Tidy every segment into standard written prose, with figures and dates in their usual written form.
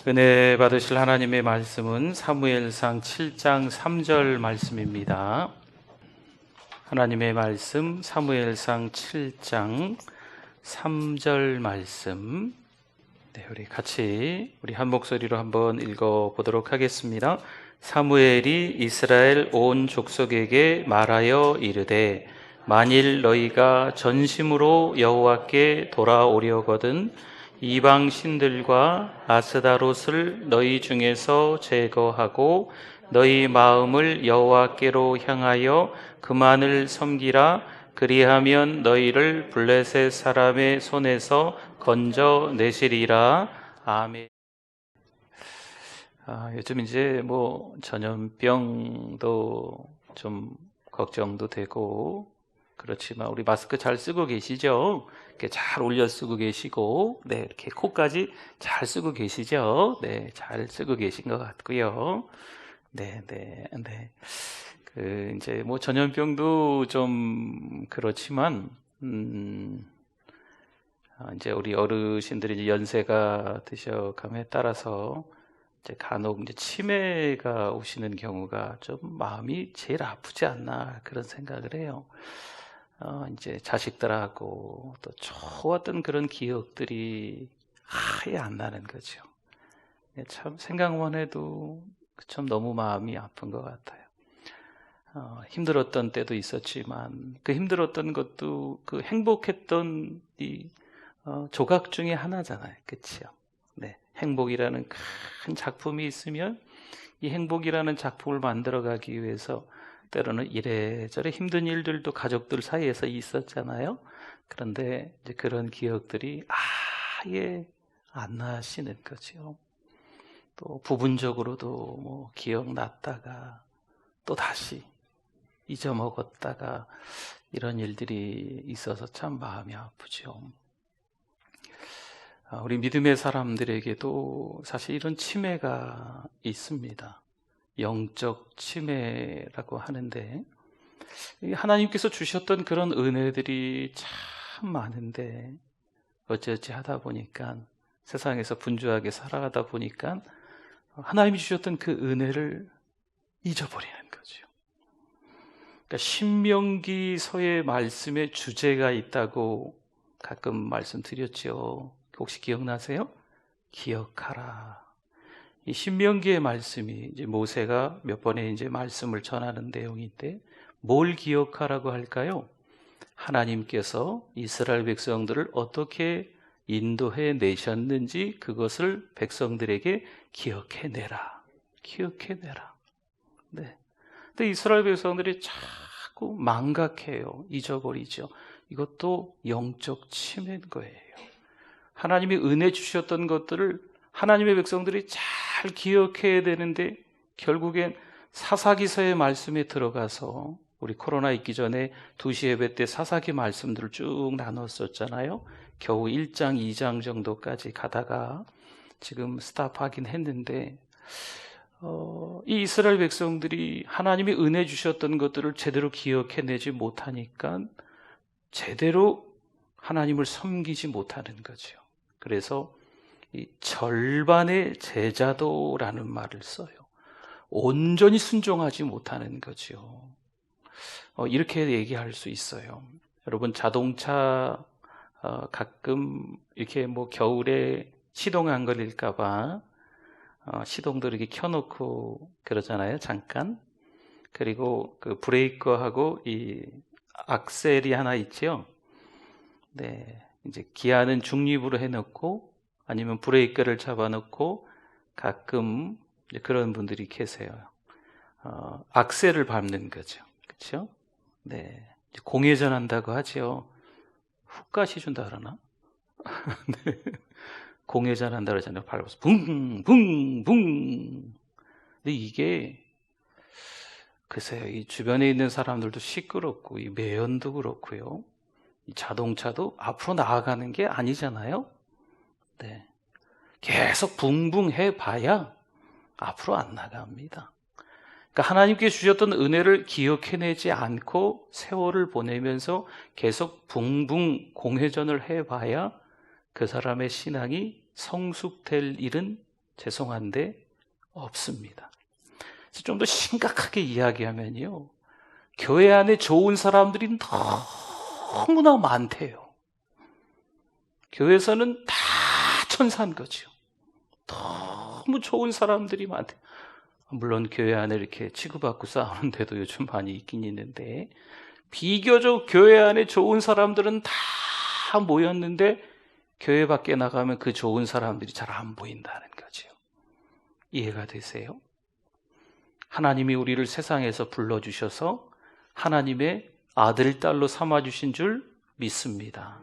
은혜 받으실 하나님의 말씀은 사무엘상 7장 3절 말씀입니다. 하나님의 말씀 사무엘상 7장 3절 말씀, 우리 같이 한 목소리로 한번 읽어보도록 하겠습니다. 사무엘이 이스라엘 온 족속에게 말하여 이르되 만일 너희가 전심으로 여호와께 돌아오려거든 이방 신들과 아스다롯을 너희 중에서 제거하고 너희 마음을 여호와께로 향하여 그만을 섬기라. 그리하면 너희를 블레셋 사람의 손에서 건져내시리라. 아멘. 요즘 이제 전염병도 좀 걱정도 되고 그렇지만 우리 마스크 잘 쓰고 계시죠? 이렇게 잘 올려 쓰고 계시고, 이렇게 코까지 잘 쓰고 계시죠? 잘 쓰고 계신 것 같고요. 이제 전염병도 좀 그렇지만, 이제 우리 어르신들이 이제 연세가 드셔감에 따라서 이제 간혹 이제 치매가 오시는 경우가 좀 마음이 제일 아프지 않나 그런 생각을 해요. 이제 자식들하고 또 좋았던 그런 기억들이 아예 안 나는 거죠. 참 생각만 해도 참 너무 마음이 아픈 것 같아요. 힘들었던 때도 있었지만 그 힘들었던 것도 그 행복했던 이 조각 중에 하나잖아요. 그렇죠? 행복이라는 큰 작품이 있으면 이 행복이라는 작품을 만들어가기 위해서 때로는 이래저래 힘든 일들도 가족들 사이에서 있었잖아요. 그런데 이제 그런 기억들이 아예 안 나시는 거죠. 또 부분적으로도 기억났다가 또 다시 잊어먹었다가 이런 일들이 있어서 참 마음이 아프죠. 우리 믿음의 사람들에게도 사실 이런 치매가 있습니다. 영적 치매라고 하는데 하나님께서 주셨던 그런 은혜들이 참 많은데 어찌어찌 하다 보니까 세상에서 분주하게 살아가다 보니까 하나님이 주셨던 그 은혜를 잊어버리는 거죠. 그러니까 신명기서의 말씀에 주제가 있다고 가끔 말씀드렸죠. 혹시 기억나세요? 기억하라. 이 신명기의 말씀이 이제 모세가 몇 번의 이제 말씀을 전하는 내용인데 뭘 기억하라고 할까요? 하나님께서 이스라엘 백성들을 어떻게 인도해 내셨는지 그것을 백성들에게 기억해내라. 기억해내라. 근데 이스라엘 백성들이 자꾸 망각해요. 잊어버리죠. 이것도 영적 치매인 거예요. 하나님이 은혜 주셨던 것들을 하나님의 백성들이 잘 기억해야 되는데 결국엔 사사기서의 말씀에 들어가서 우리 코로나 있기 전에 2시 예배 때 사사기 말씀들을 쭉 나눴었잖아요. 겨우 1장, 2장 정도까지 가다가 지금 스탑하긴 했는데 이 이스라엘 백성들이 하나님이 은혜 주셨던 것들을 제대로 기억해내지 못하니까 제대로 하나님을 섬기지 못하는 거죠. 그래서 이 절반의 제자도라는 말을 써요. 온전히 순종하지 못하는 거죠. 이렇게 얘기할 수 있어요. 여러분 자동차 가끔 이렇게 겨울에 시동 안 걸릴까 봐 시동도 이렇게 켜놓고 그러잖아요. 잠깐. 그리고 그 브레이크하고 이 악셀이 하나 있죠. 이제 기아는 중립으로 해놓고 아니면 브레이크를 잡아놓고 가끔 그런 분들이 계세요. 악셀을 밟는 거죠. 그렇죠? 공회전 한다고 하죠. 훅가시 준다 그러나? 공회전 한다 그러잖아요. 밟아서 붕, 붕, 붕. 근데 이게 글쎄요, 이 주변에 있는 사람들도 시끄럽고 이 매연도 그렇고요. 이 자동차도 앞으로 나아가는 게 아니잖아요. 계속 붕붕 해봐야 앞으로 안 나갑니다. 그러니까 하나님께 주셨던 은혜를 기억해내지 않고 세월을 보내면서 계속 붕붕 공회전을 해봐야 그 사람의 신앙이 성숙될 일은 죄송한데 없습니다. 좀 더 심각하게 이야기하면요, 교회 안에 좋은 사람들이 너무나 많대요. 교회에서는 다 천사인 거죠. 너무 좋은 사람들이 많대요. 물론 교회 안에 이렇게 치고받고 싸우는 데도 요즘 많이 있긴 있는데, 비교적 교회 안에 좋은 사람들은 다 모였는데 교회 밖에 나가면 그 좋은 사람들이 잘 안 보인다는 거죠. 이해가 되세요? 하나님이 우리를 세상에서 불러주셔서 하나님의 아들, 딸로 삼아주신 줄 믿습니다.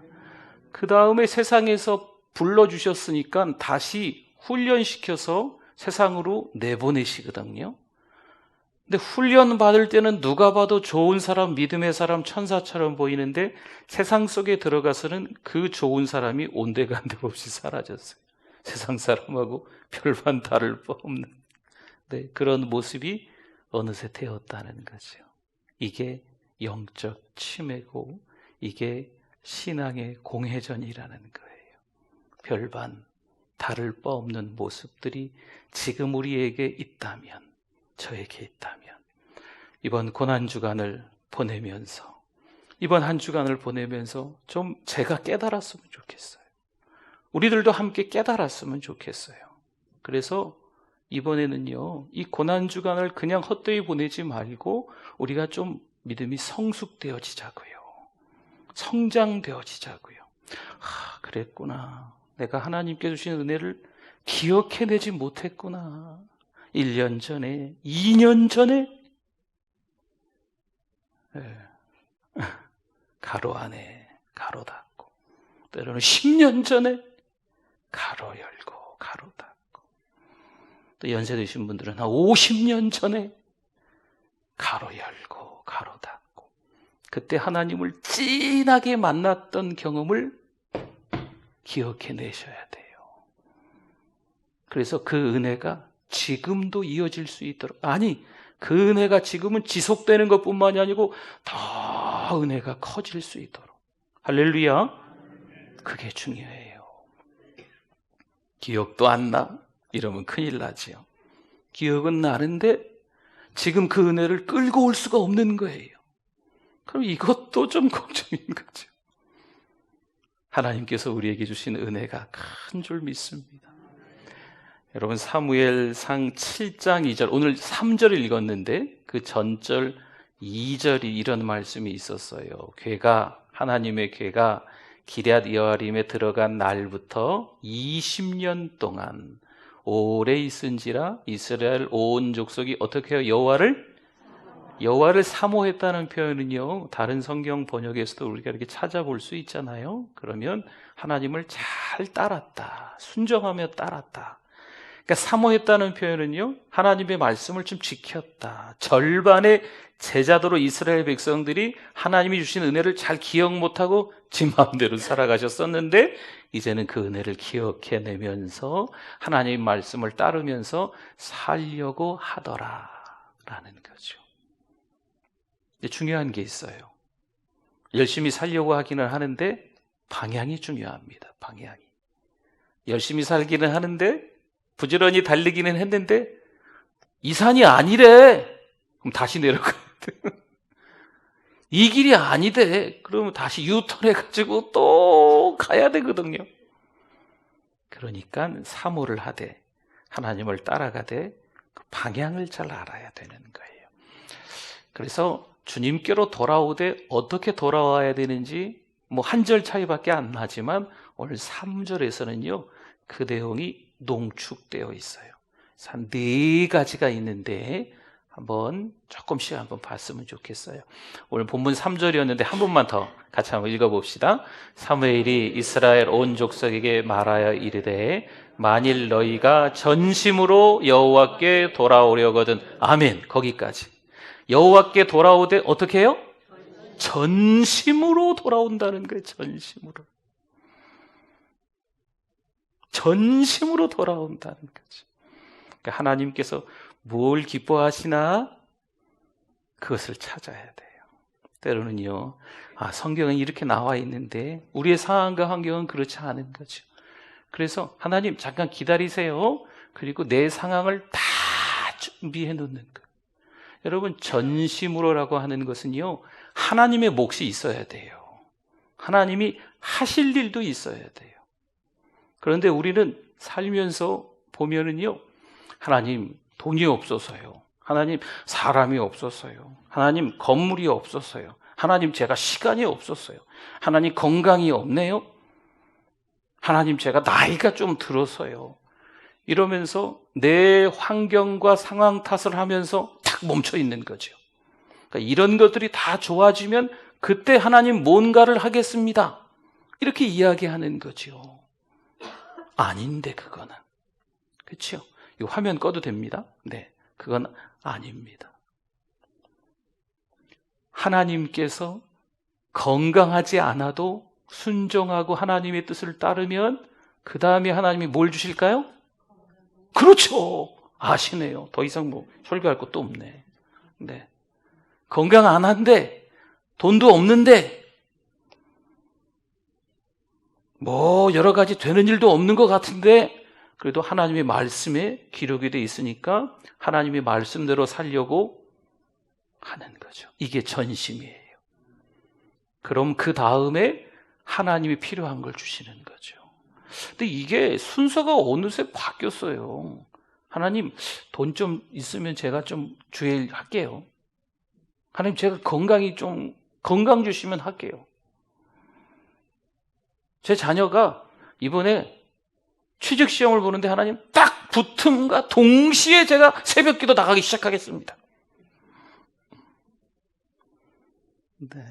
그 다음에 세상에서 불러주셨으니까 다시 훈련시켜서 세상으로 내보내시거든요. 근데 훈련 받을 때는 누가 봐도 좋은 사람, 믿음의 사람, 천사처럼 보이는데 세상 속에 들어가서는 그 좋은 사람이 온데간데 없이 사라졌어요. 세상 사람하고 별반 다를 바 없는, 네, 그런 모습이 어느새 되었다는 거죠. 이게 영적 침해고 이게 신앙의 공회전이라는 거예요. 별반 다를 바 없는 모습들이 지금 우리에게 있다면, 저에게 있다면, 이번 고난주간을 보내면서, 이번 한 주간을 보내면서 좀 제가 깨달았으면 좋겠어요. 우리들도 함께 깨달았으면 좋겠어요. 그래서 이번에는요, 이 고난주간을 그냥 헛되이 보내지 말고 우리가 좀 믿음이 성숙되어지자고요. 성장되어지자고요. 그랬구나. 내가 하나님께 주신 은혜를 기억해내지 못했구나. 1년 전에, 2년 전에, 가로 안에 가로 닫고, 때로는 10년 전에 가로 열고 가로 닫고, 또 연세 드신 분들은 한 50년 전에 가로 열고 가로 닫고, 그때 하나님을 진하게 만났던 경험을 기억해내셔야 돼요. 그래서 그 은혜가 지금도 이어질 수 있도록, 아니, 그 은혜가 지금은 지속되는 것뿐만이 아니고 더 은혜가 커질 수 있도록. 할렐루야. 그게 중요해요. 기억도 안 나? 이러면 큰일 나지요. 기억은 나는데 지금 그 은혜를 끌고 올 수가 없는 거예요. 그럼 이것도 좀 걱정인 거죠. 하나님께서 우리에게 주신 은혜가 큰 줄 믿습니다. 여러분, 사무엘상 7장 2절, 오늘 3절을 읽었는데 그 전절 2절이 이런 말씀이 있었어요. 하나님의 궤가 기럇 여아림에 들어간 날부터 20년 동안 오래 있은지라 이스라엘 온 족속이 어떻게 해요? 여호와를 사모했다는 표현은요, 다른 성경 번역에서도 우리가 이렇게 찾아볼 수 있잖아요. 그러면 하나님을 잘 따랐다, 순종하며 따랐다. 그러니까 사모했다는 표현은요, 하나님의 말씀을 좀 지켰다. 절반의 제자도로 이스라엘 백성들이 하나님이 주신 은혜를 잘 기억 못하고 지 마음대로 살아가셨었는데 이제는 그 은혜를 기억해내면서 하나님의 말씀을 따르면서 살려고 하더라라는 거죠. 중요한 게 있어요. 열심히 살려고 하기는 하는데 방향이 중요합니다. 방향이. 열심히 살기는 하는데 부지런히 달리기는 했는데 이 산이 아니래. 그럼 다시 내려가야 돼. 이 길이 아니대. 그러면 다시 유턴해가지고 또 가야 되거든요. 그러니까 사모를 하되 하나님을 따라가되 그 방향을 잘 알아야 되는 거예요. 그래서 주님께로 돌아오되 어떻게 돌아와야 되는지 한 절 차이밖에 안 나지만 오늘 3절에서는요 그 내용이 농축되어 있어요. 한 4가지가 있는데 조금씩 한번 봤으면 좋겠어요. 오늘 본문 3절이었는데 한 번만 더 같이 한번 읽어봅시다. 사무엘이 이스라엘 온 족속에게 말하여 이르되 만일 너희가 전심으로 여호와께 돌아오려거든. 아멘. 거기까지. 여호와께 돌아오되 어떻게 해요? 전심으로 돌아온다는 거예요. 전심으로 돌아온다는 거죠. 그러니까 하나님께서 뭘 기뻐하시나 그것을 찾아야 돼요. 때로는요, 성경은 이렇게 나와 있는데 우리의 상황과 환경은 그렇지 않은 거죠. 그래서 하나님 잠깐 기다리세요. 그리고 내 상황을 다 준비해 놓는 거예요. 여러분, 전심으로라고 하는 것은요, 하나님의 몫이 있어야 돼요. 하나님이 하실 일도 있어야 돼요. 그런데 우리는 살면서 보면은요, 하나님 돈이 없어서요, 하나님 사람이 없어서요, 하나님 건물이 없어서요, 하나님 제가 시간이 없었어요, 하나님 건강이 없네요, 하나님 제가 나이가 좀 들어서요, 이러면서 내 환경과 상황 탓을 하면서 탁 멈춰 있는 거죠. 그러니까 이런 것들이 다 좋아지면 그때 하나님 뭔가를 하겠습니다, 이렇게 이야기하는 거죠. 아닌데 그거는, 그렇죠? 이 화면 꺼도 됩니다. 네, 그건 아닙니다. 하나님께서 건강하지 않아도 순종하고 하나님의 뜻을 따르면 그 다음에 하나님이 뭘 주실까요? 그렇죠. 아시네요. 더 이상 뭐 설교할 것도 없네. 네. 건강 안 한데, 돈도 없는데, 뭐 여러 가지 되는 일도 없는 것 같은데, 그래도 하나님의 말씀에 기록이 돼 있으니까 하나님의 말씀대로 살려고 하는 거죠. 이게 전심이에요. 그럼 그 다음에 하나님이 필요한 걸 주시는 거죠. 근데 이게 순서가 어느새 바뀌었어요. 하나님, 돈 좀 있으면 제가 좀 주일 할게요. 하나님, 제가 건강 주시면 할게요. 제 자녀가 이번에 취직시험을 보는데 하나님 딱 붙음과 동시에 제가 새벽기도 나가기 시작하겠습니다. 네.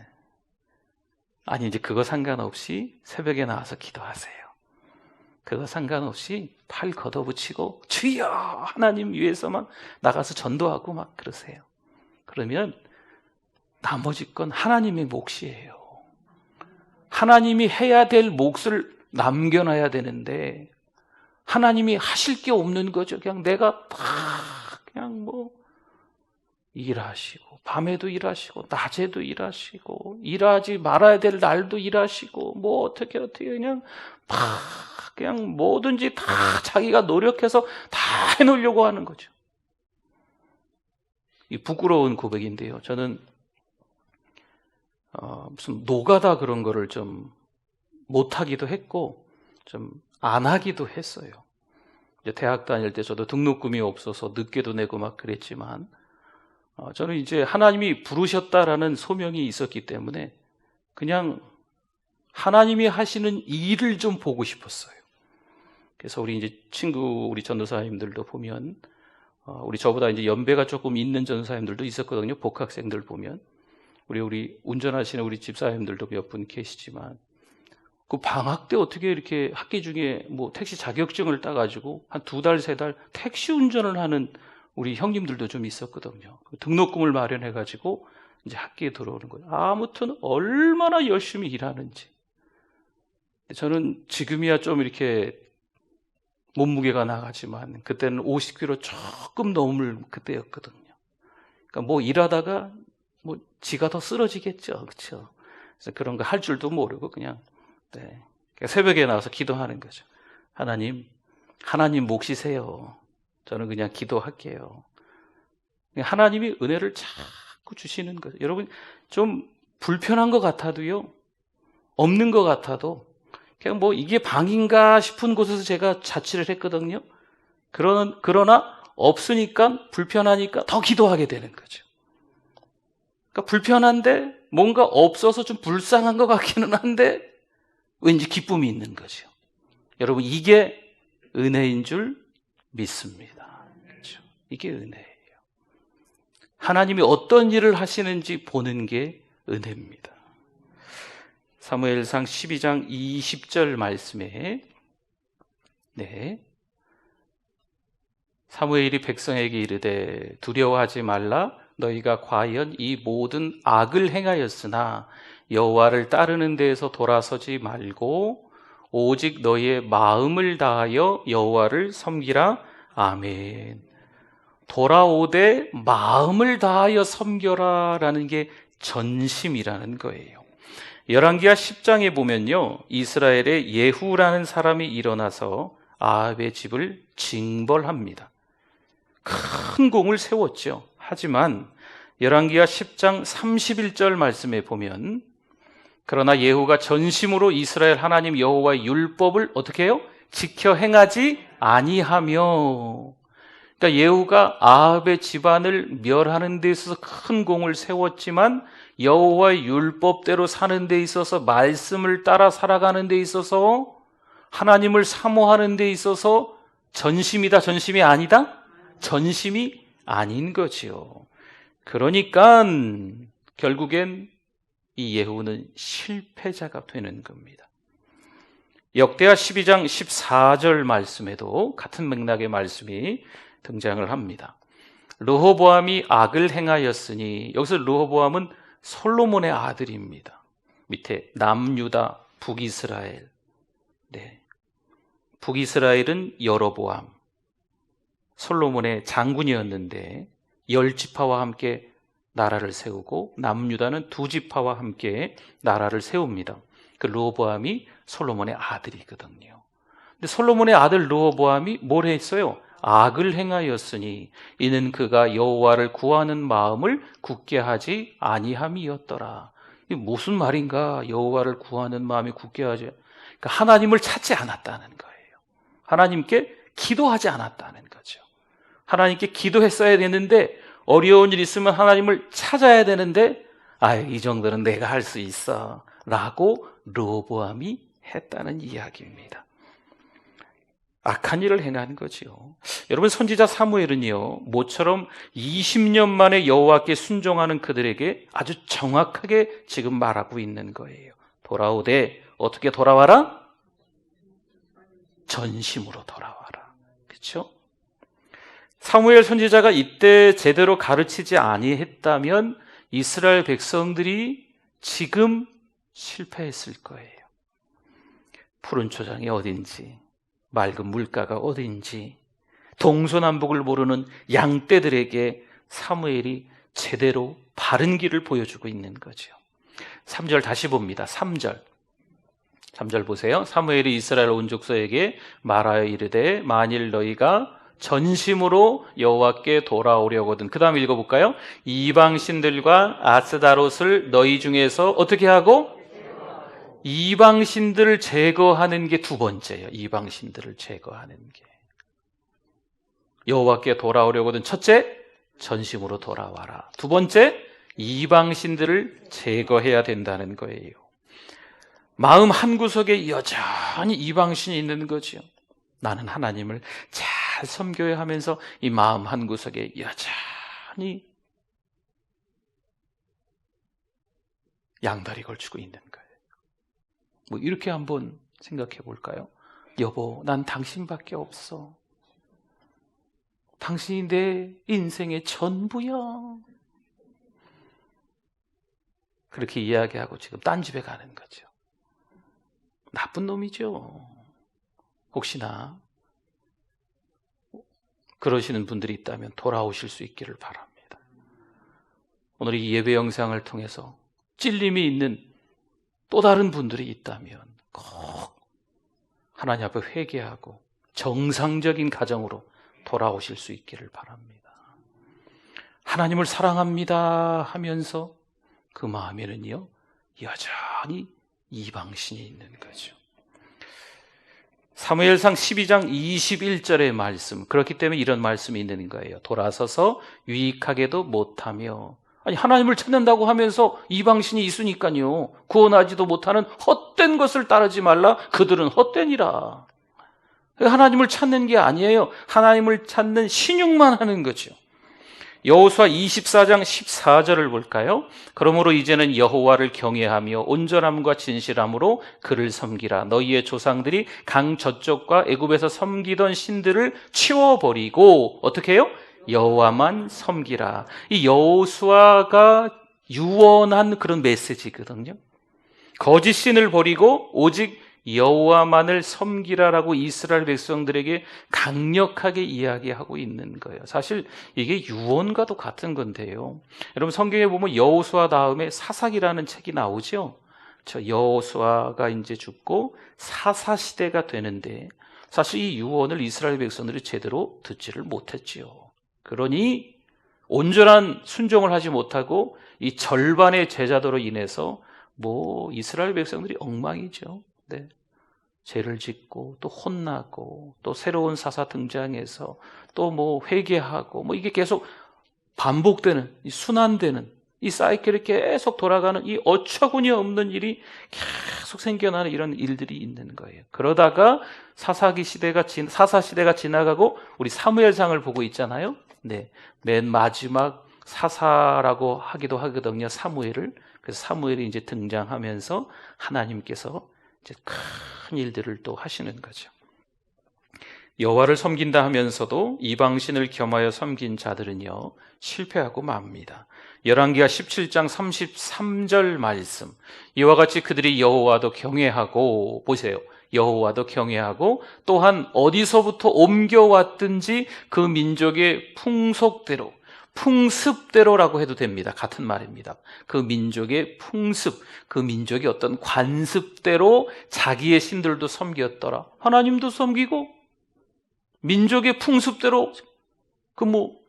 아니, 이제 그거 상관없이 새벽에 나와서 기도하세요. 그거 상관없이 팔 걷어붙이고 주여 하나님 위해서만 나가서 전도하고 막 그러세요. 그러면 나머지 건 하나님의 몫이에요. 하나님이 해야 될 몫을 남겨놔야 되는데 하나님이 하실 게 없는 거죠. 그냥 내가 다 그냥 뭐 일하시고, 밤에도 일하시고, 낮에도 일하시고, 일하지 말아야 될 날도 일하시고, 뭐 어떻게 그냥 막 그냥 뭐든지 다 자기가 노력해서 다 해놓으려고 하는 거죠. 이 부끄러운 고백인데요, 저는 무슨 노가다 그런 거를 좀 못하기도 했고 좀 안 하기도 했어요. 이제 대학 다닐 때 저도 등록금이 없어서 늦게도 내고 막 그랬지만 저는 이제 하나님이 부르셨다라는 소명이 있었기 때문에 그냥 하나님이 하시는 일을 좀 보고 싶었어요. 그래서 우리 이제 우리 전도사님들도 보면 우리 저보다 이제 연배가 조금 있는 전도사님들도 있었거든요. 복학생들 보면 우리 운전하시는 우리 집사님들도 몇 분 계시지만 그 방학 때 어떻게 이렇게 학기 중에 뭐 택시 자격증을 따가지고 한 2달, 3달 택시 운전을 하는 우리 형님들도 좀 있었거든요. 등록금을 마련해가지고 이제 학기에 들어오는 거예요. 아무튼 얼마나 열심히 일하는지. 저는 지금이야 좀 이렇게 몸무게가 나가지만 그때는 50kg 조금 넘을 그때였거든요. 그러니까 뭐 일하다가 뭐 지가 더 쓰러지겠죠, 그렇죠? 그래서 그런 거 할 줄도 모르고 그냥 그러니까 새벽에 나와서 기도하는 거죠. 하나님 몫이세요. 저는 그냥 기도할게요. 하나님이 은혜를 자꾸 주시는 거죠. 여러분, 좀 불편한 것 같아도요, 없는 것 같아도 그냥 뭐 이게 방인가 싶은 곳에서 제가 자취를 했거든요. 그러나 없으니까 불편하니까 더 기도하게 되는 거죠. 그러니까 불편한데 뭔가 없어서 좀 불쌍한 것 같기는 한데 왠지 기쁨이 있는 거죠. 여러분, 이게 은혜인 줄 믿습니다. 그렇죠? 이게 은혜예요. 하나님이 어떤 일을 하시는지 보는 게 은혜입니다. 사무엘상 12장 20절 말씀에 사무엘이 백성에게 이르되 두려워하지 말라. 너희가 과연 이 모든 악을 행하였으나 여호와를 따르는 데에서 돌아서지 말고 오직 너희의 마음을 다하여 여호와를 섬기라. 아멘. 돌아오되 마음을 다하여 섬겨라 라는 게 전심이라는 거예요. 열왕기하 10장에 보면요, 이스라엘에 예후라는 사람이 일어나서 아합의 집을 징벌합니다. 큰 공을 세웠죠. 하지만 열왕기하 10장 31절 말씀에 보면 그러나 예후가 전심으로 이스라엘 하나님 여호와의 율법을 어떻게 해요? 지켜 행하지 아니하며. 그러니까 예후가 아합의 집안을 멸하는 데 있어서 큰 공을 세웠지만 여호와의 율법대로 사는 데 있어서, 말씀을 따라 살아가는 데 있어서, 하나님을 사모하는 데 있어서 전심이다, 전심이 아니다? 전심이 아닌 거지요. 그러니까 결국엔 이 예후는 실패자가 되는 겁니다. 역대하 12장 14절 말씀에도 같은 맥락의 말씀이 등장을 합니다. 르호보암이 악을 행하였으니, 여기서 르호보암은 솔로몬의 아들입니다. 밑에 남유다, 북이스라엘. 네. 북이스라엘은 여로보암, 솔로몬의 장군이었는데 10지파와 함께 나라를 세우고 남유다는 2지파와 함께 나라를 세웁니다. 그 르호보암이 솔로몬의 아들이거든요. 근데 솔로몬의 아들 르호보암이 뭘 했어요? 악을 행하였으니 이는 그가 여호와를 구하는 마음을 굳게 하지 아니함이었더라. 이게 무슨 말인가? 여호와를 구하는 마음이 굳게 하지, 그러니까 하나님을 찾지 않았다는 거예요. 하나님께 기도하지 않았다는 거죠. 하나님께 기도했어야 되는데, 어려운 일 있으면 하나님을 찾아야 되는데, 이 정도는 내가 할 수 있어 라고 르호보암이 했다는 이야기입니다. 악한 일을 행한 거지요. 여러분, 선지자 사무엘은요, 모처럼 20년 만에 여호와께 순종하는 그들에게 아주 정확하게 지금 말하고 있는 거예요. 돌아오되 어떻게 돌아와라? 전심으로 돌아와라. 그렇죠? 사무엘 선지자가 이때 제대로 가르치지 아니했다면 이스라엘 백성들이 지금 실패했을 거예요. 푸른 초장이 어딘지, 맑은 물가가 어딘지, 동서남북을 모르는 양떼들에게 사무엘이 제대로 바른 길을 보여주고 있는 거죠. 3절 다시 봅니다. 3절 보세요. 사무엘이 이스라엘 온 족속에게 말하여 이르되 만일 너희가 전심으로 여호와께 돌아오려거든. 그 다음 읽어볼까요? 이방신들과 아스다롯을 너희 중에서 어떻게 하고? 이방신들을 제거하는 게 두 번째예요. 이방신들을 제거하는 게. 여호와께 돌아오려거든. 첫째, 전심으로 돌아와라. 두 번째, 이방신들을 제거해야 된다는 거예요. 마음 한구석에 여전히 이방신이 있는 거죠. 나는 하나님을 잘 섬겨야 하면서 이 마음 한구석에 여전히 양다리 걸치고 있는 거예요. 뭐 이렇게 한번 생각해 볼까요? 여보, 난 당신밖에 없어. 당신이 내 인생의 전부야. 그렇게 이야기하고 지금 딴 집에 가는 거죠. 나쁜 놈이죠. 혹시나 그러시는 분들이 있다면 돌아오실 수 있기를 바랍니다. 오늘 이 예배 영상을 통해서 찔림이 있는 또 다른 분들이 있다면 꼭 하나님 앞에 회개하고 정상적인 가정으로 돌아오실 수 있기를 바랍니다. 하나님을 사랑합니다 하면서 그 마음에는요, 여전히 이방신이 있는 거죠. 사무엘상 12장 21절의 말씀, 그렇기 때문에 이런 말씀이 있는 거예요. 돌아서서 유익하게도 못하며. 아니, 하나님을 찾는다고 하면서 이방신이 있으니까요, 구원하지도 못하는 헛된 것을 따르지 말라. 그들은 헛되니라. 하나님을 찾는 게 아니에요. 하나님을 찾는 신용만 하는 거죠. 여호수아 24장 14절을 볼까요? 그러므로 이제는 여호와를 경외하며 온전함과 진실함으로 그를 섬기라. 너희의 조상들이 강 저쪽과 애굽에서 섬기던 신들을 치워버리고 어떻게 해요? 여호와만 섬기라. 이 여호수아가 유언한 그런 메시지거든요. 거짓 신을 버리고 오직 여호와만을 섬기라라고 이스라엘 백성들에게 강력하게 이야기하고 있는 거예요. 사실 이게 유언과도 같은 건데요. 여러분, 성경에 보면 여호수아 다음에 사사기라는 책이 나오죠. 저 여호수아가 이제 죽고 사사 시대가 되는데 사실 이 유언을 이스라엘 백성들이 제대로 듣지를 못했지요. 그러니 온전한 순종을 하지 못하고 이 절반의 제자도로 인해서 이스라엘 백성들이 엉망이죠. 네. 죄를 짓고 또 혼나고 또 새로운 사사 등장해서 또 회개하고 이게 계속 반복되는, 이 순환되는 이 사이클이 계속 돌아가는 이 어처구니 없는 일이 계속 생겨나는 이런 일들이 있는 거예요. 그러다가 사사 시대가 지나가고 우리 사무엘상을 보고 있잖아요. 네, 맨 마지막 사사라고 하기도 하거든요. 사무엘을. 그래서 사무엘이 이제 등장하면서 하나님께서 이제 큰 일들을 또 하시는 거죠. 여호와를 섬긴다 하면서도 이방신을 겸하여 섬긴 자들은요 실패하고 맙니다. 열왕기하 17장 33절 말씀, 이와 같이 그들이 여호와도 경외하고, 보세요, 여호와도 경외하고 또한 어디서부터 옮겨왔든지 그 민족의 풍속대로, 풍습대로라고 해도 됩니다. 같은 말입니다. 그 민족의 풍습, 그 민족의 어떤 관습대로 자기의 신들도 섬겼더라. 하나님도 섬기고 민족의 풍습대로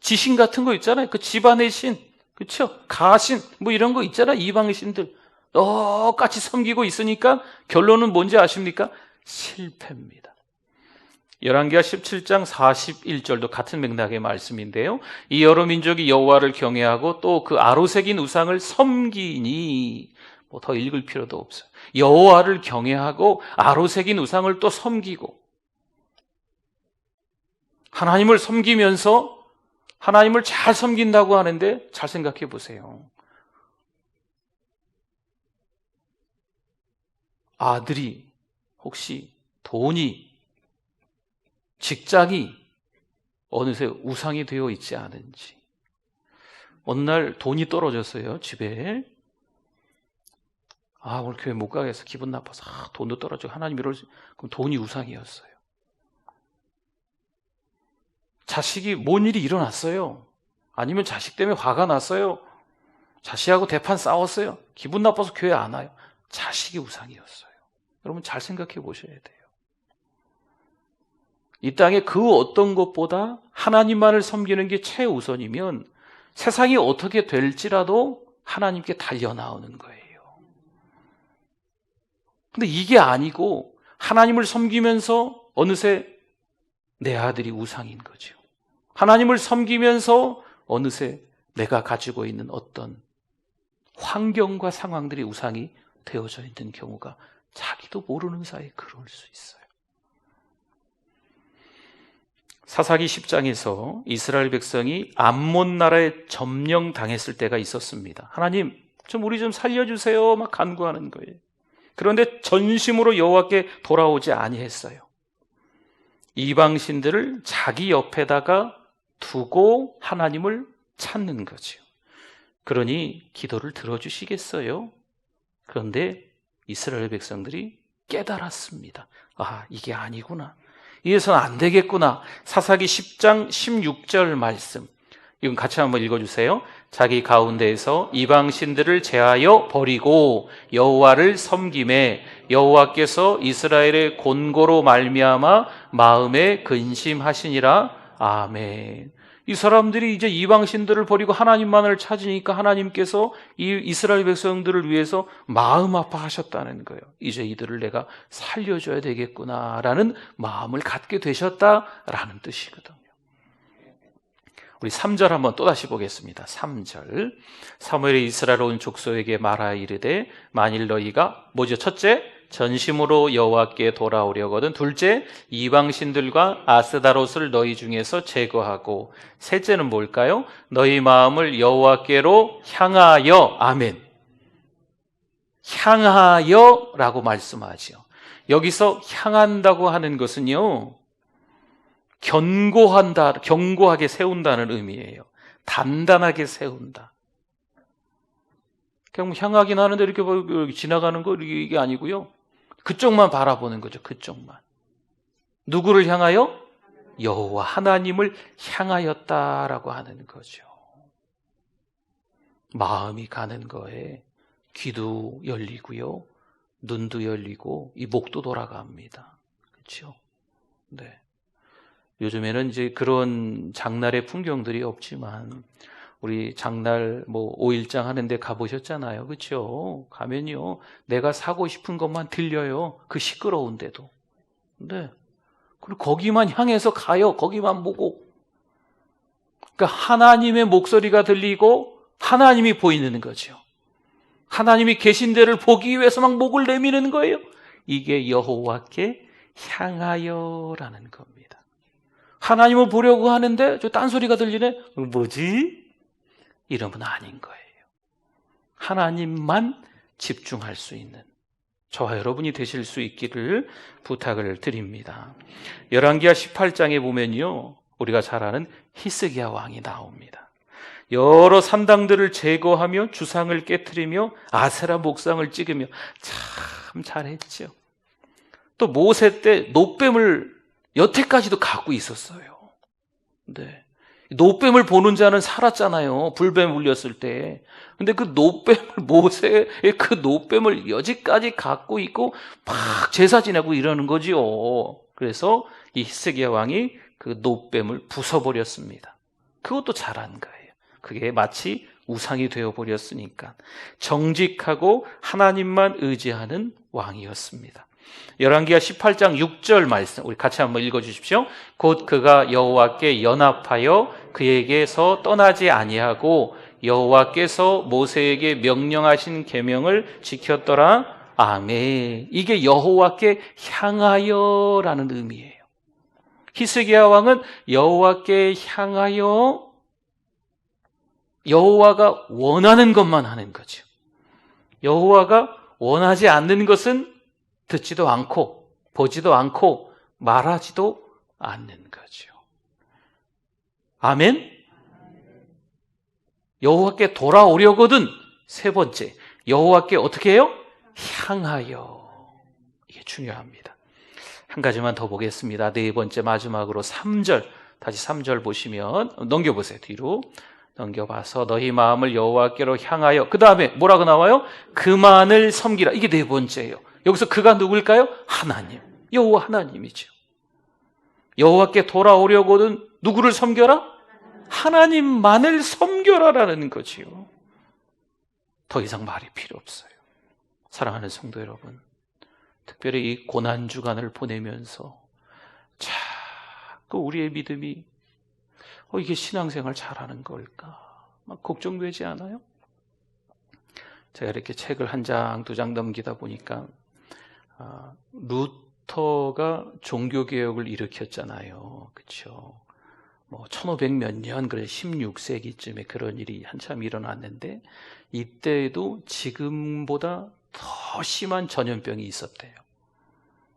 지신 같은 거 있잖아요. 그 집안의 신, 그렇죠? 가신 이런 거 있잖아요. 이방의 신들 똑같이 섬기고 있으니까 결론은 뭔지 아십니까? 실패입니다. 열왕기하 17장 41절도 같은 맥락의 말씀인데요. 이 여러 민족이 여호와를 경외하고 또 그 아로새긴 우상을 섬기니, 더 읽을 필요도 없어요. 여호와를 경외하고 아로새긴 우상을 또 섬기고, 하나님을 섬기면서 하나님을 잘 섬긴다고 하는데 잘 생각해 보세요. 아들이 혹시 돈이, 직장이 어느새 우상이 되어 있지 않은지. 어느 날 돈이 떨어졌어요, 집에. 오늘 교회 못 가겠어. 기분 나빠서. 돈도 떨어지고 하나님 그럼 돈이 우상이었어요. 자식이 뭔 일이 일어났어요. 아니면 자식 때문에 화가 났어요. 자식하고 대판 싸웠어요. 기분 나빠서 교회 안 와요. 자식이 우상이었어요. 여러분 잘 생각해 보셔야 돼요. 이 땅에 그 어떤 것보다 하나님만을 섬기는 게 최우선이면 세상이 어떻게 될지라도 하나님께 달려나오는 거예요. 근데 이게 아니고 하나님을 섬기면서 어느새 내 아들이 우상인 거죠. 하나님을 섬기면서 어느새 내가 가지고 있는 어떤 환경과 상황들이 우상이 되어져 있는 경우가 자기도 모르는 사이에 그럴 수 있어요. 사사기 10장에서 이스라엘 백성이 암몬 나라에 점령당했을 때가 있었습니다. 하나님, 우리 좀 살려주세요. 막 간구하는 거예요. 그런데 전심으로 여호와께 돌아오지 아니했어요. 이방신들을 자기 옆에다가 두고 하나님을 찾는 거죠. 그러니 기도를 들어주시겠어요? 그런데 이스라엘 백성들이 깨달았습니다. 이게 아니구나. 이래서는 안 되겠구나. 사사기 10장 16절 말씀, 이건 같이 한번 읽어주세요. 자기 가운데에서 이방 신들을 제하여 버리고 여호와를 섬김에 여호와께서 이스라엘의 곤고로 말미암아 마음에 근심하시니라. 아멘. 이 사람들이 이제 이방 신들을 버리고 하나님만을 찾으니까 하나님께서 이 이스라엘 백성들을 위해서 마음 아파하셨다는 거예요. 이제 이들을 내가 살려줘야 되겠구나라는 마음을 갖게 되셨다라는 뜻이거든요. 우리 3절 한번 또다시 보겠습니다. 3절. 사무엘이 이스라엘 온 족속에게 말하여 이르되 만일 너희가 첫째, 전심으로 여호와께 돌아오려거든. 둘째, 이방신들과 아스다롯을 너희 중에서 제거하고. 셋째는 뭘까요? 너희 마음을 여호와께로 향하여. 아멘. 향하여라고 말씀하죠. 여기서 향한다고 하는 것은요, 견고하게 세운다는 의미예요. 단단하게 세운다. 그냥 향하긴 하는데 이렇게 지나가는 거 이게 아니고요. 그쪽만 바라보는 거죠. 그쪽만. 누구를 향하여? 여호와 하나님을 향하였다라고 하는 거죠. 마음이 가는 거에 귀도 열리고요. 눈도 열리고 이 목도 돌아갑니다. 그렇죠? 네. 요즘에는 이제 그런 장날의 풍경들이 없지만 우리 장날 뭐 5일장 하는데 가보셨잖아요. 그렇죠? 가면요 내가 사고 싶은 것만 들려요. 그 시끄러운데도. 네. 그리고 거기만 향해서 가요. 거기만 보고. 그러니까 하나님의 목소리가 들리고 하나님이 보이는 거죠. 하나님이 계신 데를 보기 위해서 막 목을 내미는 거예요. 이게 여호와께 향하여라는 겁니다. 하나님을 보려고 하는데 저 딴소리가 들리네? 뭐지? 이러면 아닌 거예요. 하나님만 집중할 수 있는 저와 여러분이 되실 수 있기를 부탁을 드립니다. 열왕기하 18장에 보면요 우리가 잘 아는 히스기야 왕이 나옵니다. 여러 산당들을 제거하며 주상을 깨트리며 아세라 목상을 찍으며 참 잘했죠. 또 모세 때 노뱀을 여태까지도 갖고 있었어요. 네. 노뱀을 보는 자는 살았잖아요. 불뱀 물렸을 때. 근데 그 노뱀을 모세의 그 노뱀을 여지까지 갖고 있고 막 제사 지내고 이러는 거지요. 그래서 이 히스기야 왕이 그 노뱀을 부숴버렸습니다. 그것도 잘한 거예요. 그게 마치 우상이 되어버렸으니까. 정직하고 하나님만 의지하는 왕이었습니다. 열왕기하 18장 6절 말씀 우리 같이 한번 읽어주십시오. 곧 그가 여호와께 연합하여 그에게서 떠나지 아니하고 여호와께서 모세에게 명령하신 계명을 지켰더라. 아멘. 이게 여호와께 향하여라는 의미예요. 히스기야 왕은 여호와께 향하여 여호와가 원하는 것만 하는 거죠. 여호와가 원하지 않는 것은 듣지도 않고 보지도 않고 말하지도 않는 거죠. 아멘? 여호와께 돌아오려거든. 세 번째, 여호와께 어떻게 해요? 향하여. 이게 중요합니다. 한 가지만 더 보겠습니다. 네 번째 마지막으로 3절, 다시 3절 보시면 넘겨보세요. 뒤로 넘겨봐서 너희 마음을 여호와께로 향하여, 그 다음에 뭐라고 나와요? 그만을 섬기라. 이게 네 번째예요. 여기서 그가 누구일까요? 하나님, 여호와 하나님이죠. 여호와께 돌아오려거든 누구를 섬겨라? 하나님만을 섬겨라라는 거지요. 더 이상 말이 필요 없어요. 사랑하는 성도 여러분, 특별히 이 고난 주간을 보내면서 자꾸 우리의 믿음이 이게 신앙생활 잘하는 걸까? 막 걱정되지 않아요? 제가 이렇게 책을 한 장, 두 장 넘기다 보니까 루터가 종교개혁을 일으켰잖아요. 그렇죠? 뭐 1500몇 년, 그래 16세기쯤에 그런 일이 한참 일어났는데 이때에도 지금보다 더 심한 전염병이 있었대요.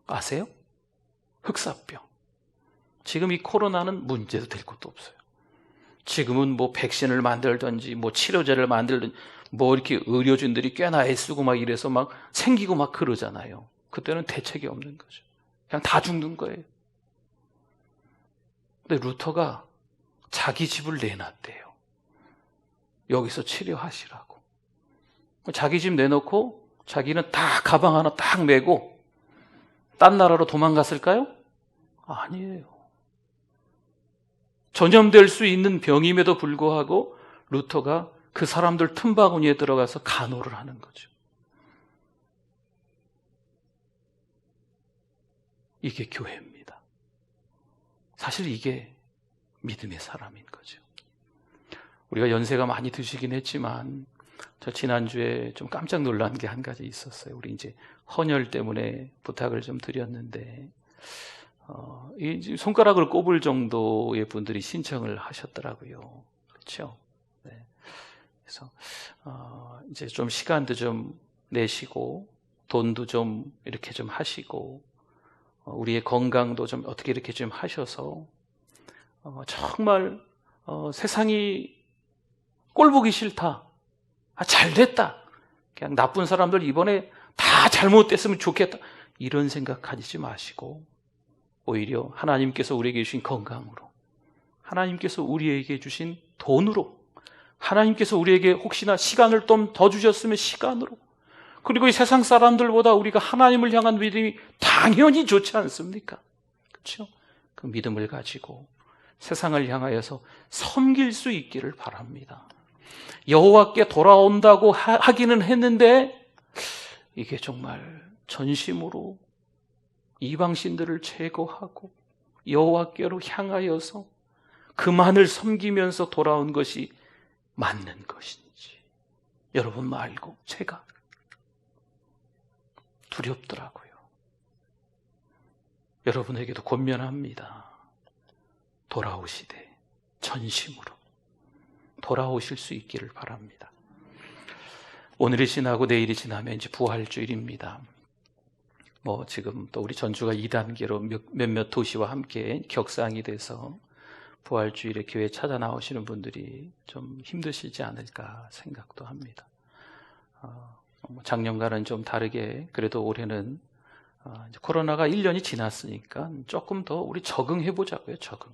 아세요? 흑사병. 지금 이 코로나는 문제도 될 것도 없어요. 지금은 뭐 백신을 만들든지 뭐 치료제를 만들든지 뭐 이렇게 의료진들이 꽤나 애쓰고 막 이래서 막 생기고 막 그러잖아요. 그때는 대책이 없는 거죠. 그냥 다 죽는 거예요. 근데 루터가 자기 집을 내놨대요. 여기서 치료하시라고. 자기 집 내놓고 자기는 다 가방 하나 딱 메고 딴 나라로 도망갔을까요? 아니에요. 전염될 수 있는 병임에도 불구하고 루터가 그 사람들 틈바구니에 들어가서 간호를 하는 거죠. 이게 교회입니다. 사실 이게 믿음의 사람인 거죠. 우리가 연세가 많이 드시긴 했지만 저 지난주에 좀 깜짝 놀란 게 한 가지 있었어요. 우리 이제 헌혈 때문에 부탁을 좀 드렸는데 이 손가락을 꼽을 정도의 분들이 신청을 하셨더라고요. 그렇죠? 네. 그래서 이제 좀 시간도 좀 내시고 돈도 좀 이렇게 좀 하시고 우리의 건강도 좀 어떻게 이렇게 좀 하셔서 정말 세상이 꼴 보기 싫다. 잘 됐다. 그냥 나쁜 사람들 이번에 다 잘못됐으면 좋겠다. 이런 생각 가지지 마시고 오히려 하나님께서 우리에게 주신 건강으로, 하나님께서 우리에게 주신 돈으로, 하나님께서 우리에게 혹시나 시간을 좀 더 주셨으면 시간으로, 그리고 이 세상 사람들보다 우리가 하나님을 향한 믿음이 당연히 좋지 않습니까? 그렇죠? 그 믿음을 가지고 세상을 향하여서 섬길 수 있기를 바랍니다. 여호와께 돌아온다고 하기는 했는데 이게 정말 전심으로 이방신들을 제거하고 여호와께로 향하여서 그만을 섬기면서 돌아온 것이 맞는 것인지 여러분 말고 제가 두렵더라고요. 여러분에게도 권면합니다. 돌아오시되 전심으로 돌아오실 수 있기를 바랍니다. 오늘이 지나고 내일이 지나면 이제 부활주일입니다. 지금 또 우리 전주가 2단계로 몇몇 도시와 함께 격상이 돼서 부활주일에 교회 찾아 나오시는 분들이 좀 힘드시지 않을까 생각도 합니다. 작년과는 좀 다르게 그래도 올해는 이제 코로나가 1년이 지났으니까 조금 더 우리 적응해 보자고요. 적응.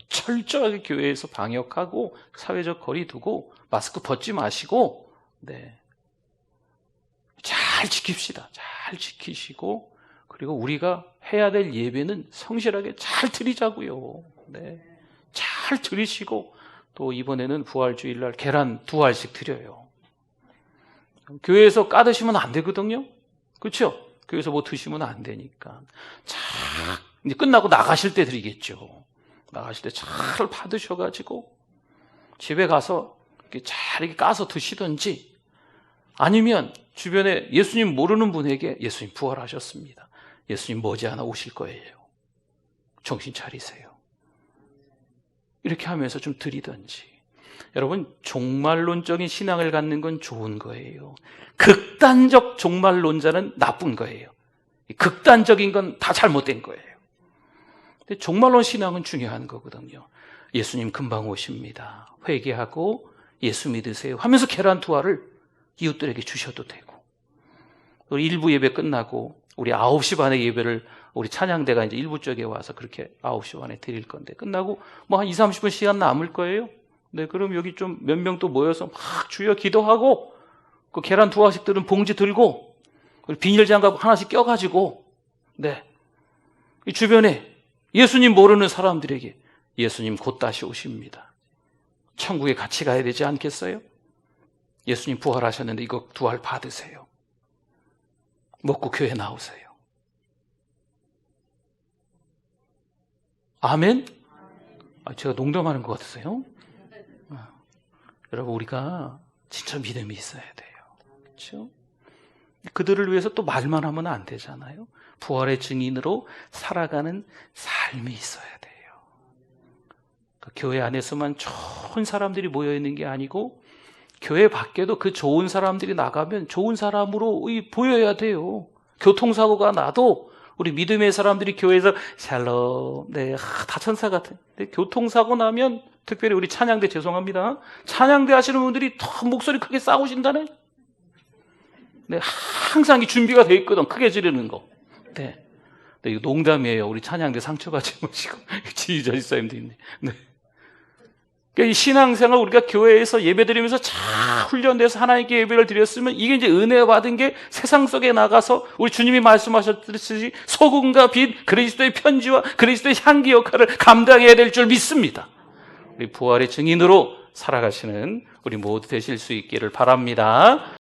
철저하게 교회에서 방역하고 사회적 거리 두고 마스크 벗지 마시고 잘 지킵시다. 잘 지키시고 그리고 우리가 해야 될 예배는 성실하게 잘 드리자고요. 잘 드리시고 또 이번에는 부활주일날 계란 2알씩 드려요. 교회에서 까드시면 안 되거든요. 그렇죠? 교회에서 뭐 드시면 안 되니까 이제 끝나고 나가실 때 드리겠죠. 나가실 때 잘 받으셔가지고 집에 가서 잘 이렇게 까서 드시든지 아니면 주변에 예수님 모르는 분에게 예수님 부활하셨습니다. 예수님 머지않아 오실 거예요. 정신 차리세요. 이렇게 하면서 좀 드리든지. 여러분, 종말론적인 신앙을 갖는 건 좋은 거예요. 극단적 종말론자는 나쁜 거예요. 극단적인 건 다 잘못된 거예요. 근데 종말론 신앙은 중요한 거거든요. 예수님 금방 오십니다. 회개하고 예수 믿으세요 하면서 계란 2알을 이웃들에게 주셔도 되고, 우리 1부 예배 끝나고 우리 9시 반에 예배를 우리 찬양대가 이제 1부 쪽에 와서 그렇게 9시 반에 드릴 건데 끝나고 한 20-30분 시간 남을 거예요. 그럼 여기 좀 몇 명 또 모여서 막 주여 기도하고 그 계란 2알씩들은 봉지 들고 비닐장갑 하나씩 껴가지고 이 주변에 예수님 모르는 사람들에게 예수님 곧 다시 오십니다. 천국에 같이 가야 되지 않겠어요? 예수님 부활하셨는데 이거 2알 받으세요. 먹고 교회 나오세요. 아멘? 제가 농담하는 것 같으세요? 여러분, 우리가 진짜 믿음이 있어야 돼요. 그렇죠? 그들을 위해서 또 말만 하면 안 되잖아요. 부활의 증인으로 살아가는 삶이 있어야 돼요. 교회 안에서만 좋은 사람들이 모여있는 게 아니고 교회 밖에도 그 좋은 사람들이 나가면 좋은 사람으로 보여야 돼요. 교통사고가 나도 우리 믿음의 사람들이 교회에서 샬롬, 다 천사 같은. 교통사고 나면 특별히 우리 찬양대 죄송합니다. 찬양대 하시는 분들이 더 목소리 크게 싸우신다네. 항상 이 준비가 돼 있거든. 크게 지르는 거. 이거 농담이에요. 우리 찬양대 상처받지 마시고 지휘자 집사님도 있네. 그러니까 이 신앙생활 우리가 교회에서 예배드리면서 잘 훈련돼서 하나님께 예배를 드렸으면 이게 이제 은혜 받은 게 세상 속에 나가서 우리 주님이 말씀하셨듯이 소금과 빛, 그리스도의 편지와 그리스도의 향기 역할을 감당해야 될 줄 믿습니다. 우리 부활의 증인으로 살아가시는 우리 모두 되실 수 있기를 바랍니다.